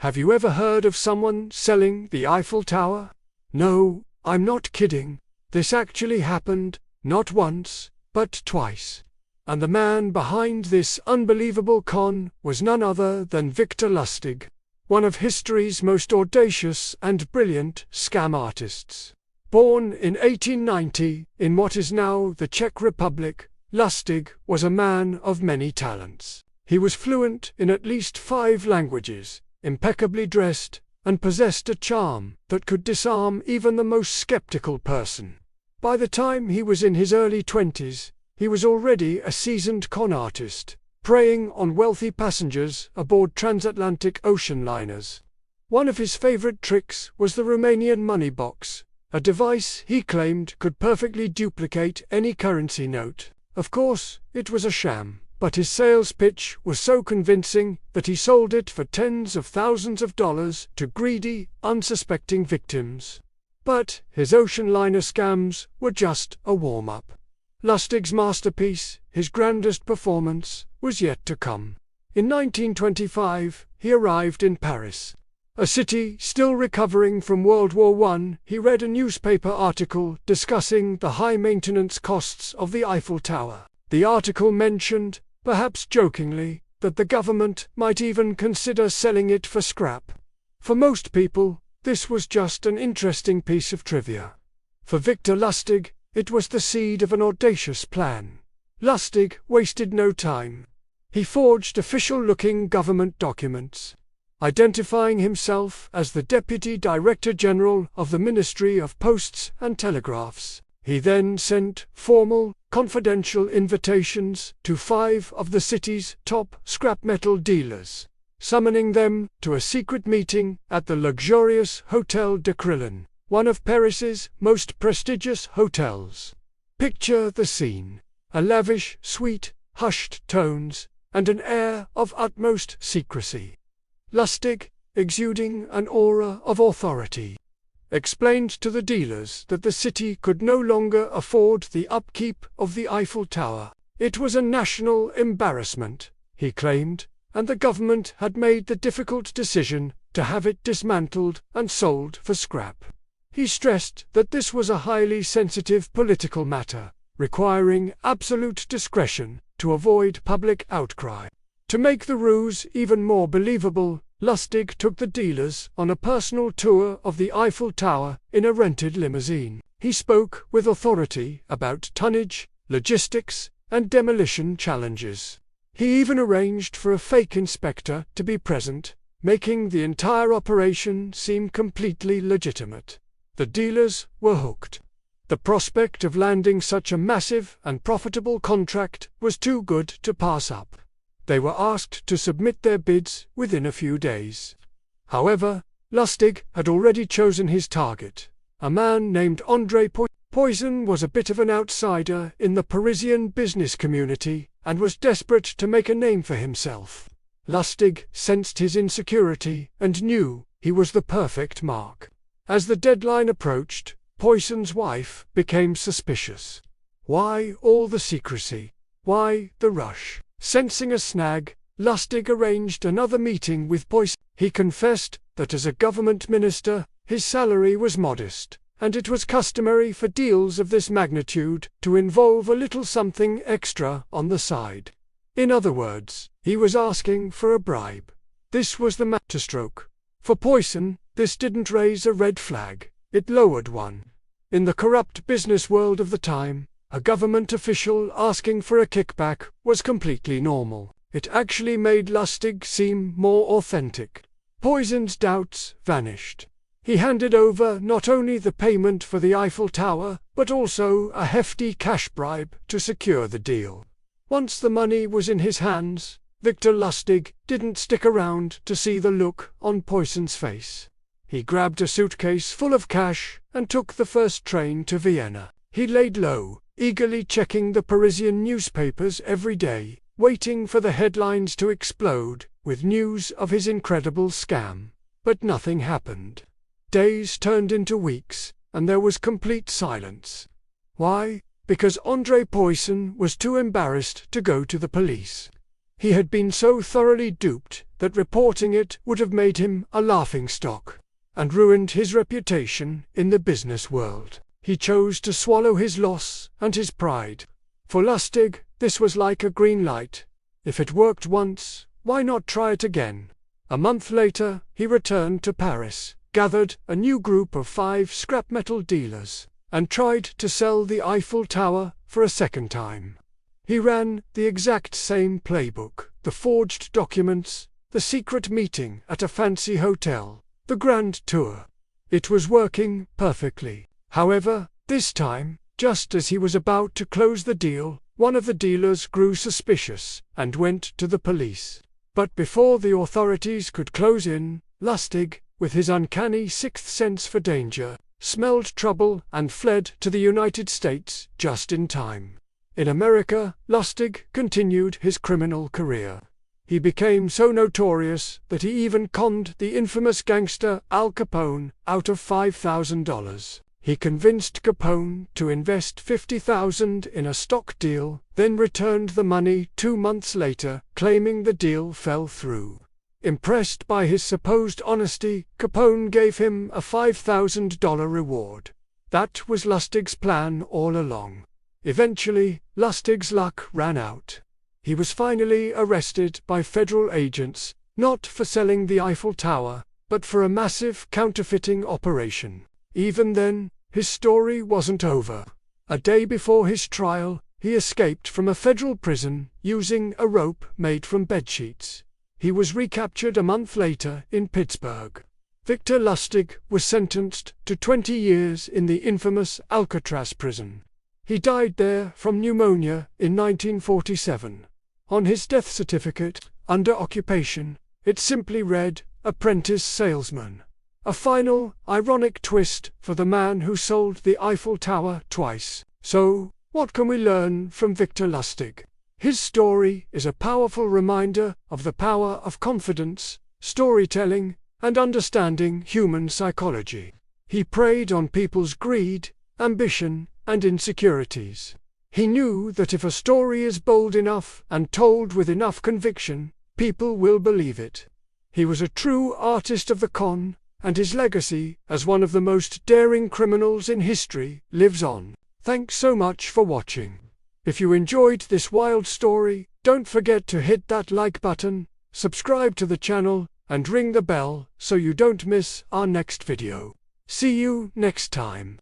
Have you ever heard of someone selling the Eiffel Tower? No, I'm not kidding. This actually happened, not once, but twice. And the man behind this unbelievable con was none other than Victor Lustig, one of history's most audacious and brilliant scam artists. Born in 1890 in what is now the Czech Republic, Lustig was a man of many talents. He was fluent in at least 5 languages, impeccably dressed, and possessed a charm that could disarm even the most skeptical person. By the time he was in his early 20s, he was already a seasoned con artist, preying on wealthy passengers aboard transatlantic ocean liners. One of his favorite tricks was the Romanian money box, a device he claimed could perfectly duplicate any currency note. Of course, it was a sham, but his sales pitch was so convincing that he sold it for tens of thousands of dollars to greedy, unsuspecting victims. But his ocean liner scams were just a warm-up. Lustig's masterpiece, his grandest performance, was yet to come. In 1925, he arrived in Paris. A city still recovering from World War I, he read a newspaper article discussing the high maintenance costs of the Eiffel Tower. The article mentioned, perhaps jokingly, that the government might even consider selling it for scrap. For most people, this was just an interesting piece of trivia. For Victor Lustig, it was the seed of an audacious plan. Lustig wasted no time. He forged official-looking government documents, identifying himself as the Deputy Director General of the Ministry of Posts and Telegraphs. He then sent formal, confidential invitations to 5 of the city's top scrap metal dealers, summoning them to a secret meeting at the luxurious Hôtel de Crillon, one of Paris's most prestigious hotels. Picture the scene: a lavish suite, hushed tones, and an air of utmost secrecy. Lustig, exuding an aura of authority, explained to the dealers that the city could no longer afford the upkeep of the Eiffel Tower. It was a national embarrassment, he claimed, and the government had made the difficult decision to have it dismantled and sold for scrap. He stressed that this was a highly sensitive political matter, requiring absolute discretion to avoid public outcry. To make the ruse even more believable, Lustig took the dealers on a personal tour of the Eiffel Tower in a rented limousine. He spoke with authority about tonnage, logistics, and demolition challenges. He even arranged for a fake inspector to be present, making the entire operation seem completely legitimate. The dealers were hooked. The prospect of landing such a massive and profitable contract was too good to pass up. They were asked to submit their bids within a few days. However, Lustig had already chosen his target, a man named André Poisson. Was a bit of an outsider in the Parisian business community and was desperate to make a name for himself. Lustig sensed his insecurity and knew he was the perfect mark. As the deadline approached, Poisson's wife became suspicious. Why all the secrecy? Why the rush? Sensing a snag, Lustig arranged another meeting with Poisson. He confessed that as a government minister, his salary was modest, and it was customary for deals of this magnitude to involve a little something extra on the side. In other words, he was asking for a bribe. This was the masterstroke. For Poisson, this didn't raise a red flag, it lowered one. In the corrupt business world of the time, a government official asking for a kickback was completely normal. It actually made Lustig seem more authentic. Poisson's doubts vanished. He handed over not only the payment for the Eiffel Tower, but also a hefty cash bribe to secure the deal. Once the money was in his hands, Victor Lustig didn't stick around to see the look on Poisson's face. He grabbed a suitcase full of cash and took the first train to Vienna. He laid low, eagerly checking the Parisian newspapers every day, waiting for the headlines to explode with news of his incredible scam. But nothing happened. Days turned into weeks, and there was complete silence. Why? Because André Poisson was too embarrassed to go to the police. He had been so thoroughly duped that reporting it would have made him a laughingstock and ruined his reputation in the business world. He chose to swallow his loss and his pride. For Lustig, this was like a green light. If it worked once, why not try it again? A month later, he returned to Paris, gathered a new group of 5 scrap metal dealers, and tried to sell the Eiffel Tower for a second time. He ran the exact same playbook: the forged documents, the secret meeting at a fancy hotel, the grand tour. It was working perfectly. However, this time, just as he was about to close the deal, one of the dealers grew suspicious and went to the police. But before the authorities could close in, Lustig, with his uncanny sixth sense for danger, smelled trouble and fled to the United States just in time. In America, Lustig continued his criminal career. He became so notorious that he even conned the infamous gangster Al Capone out of $5,000. He convinced Capone to invest $50,000 in a stock deal, then returned the money 2 months later, claiming the deal fell through. Impressed by his supposed honesty, Capone gave him a $5,000 reward. That was Lustig's plan all along. Eventually, Lustig's luck ran out. He was finally arrested by federal agents, not for selling the Eiffel Tower, but for a massive counterfeiting operation. Even then, his story wasn't over. A day before his trial, he escaped from a federal prison using a rope made from bedsheets. He was recaptured a month later in Pittsburgh. Victor Lustig was sentenced to 20 years in the infamous Alcatraz prison. He died there from pneumonia in 1947. On his death certificate, under occupation, it simply read, "Apprentice Salesman." A final, ironic twist for the man who sold the Eiffel Tower twice. So, what can we learn from Victor Lustig? His story is a powerful reminder of the power of confidence, storytelling, and understanding human psychology. He preyed on people's greed, ambition, and insecurities. He knew that if a story is bold enough and told with enough conviction, people will believe it. He was a true artist of the con, and his legacy as one of the most daring criminals in history lives on. Thanks so much for watching. If you enjoyed this wild story, don't forget to hit that like button, subscribe to the channel, and ring the bell so you don't miss our next video. See you next time.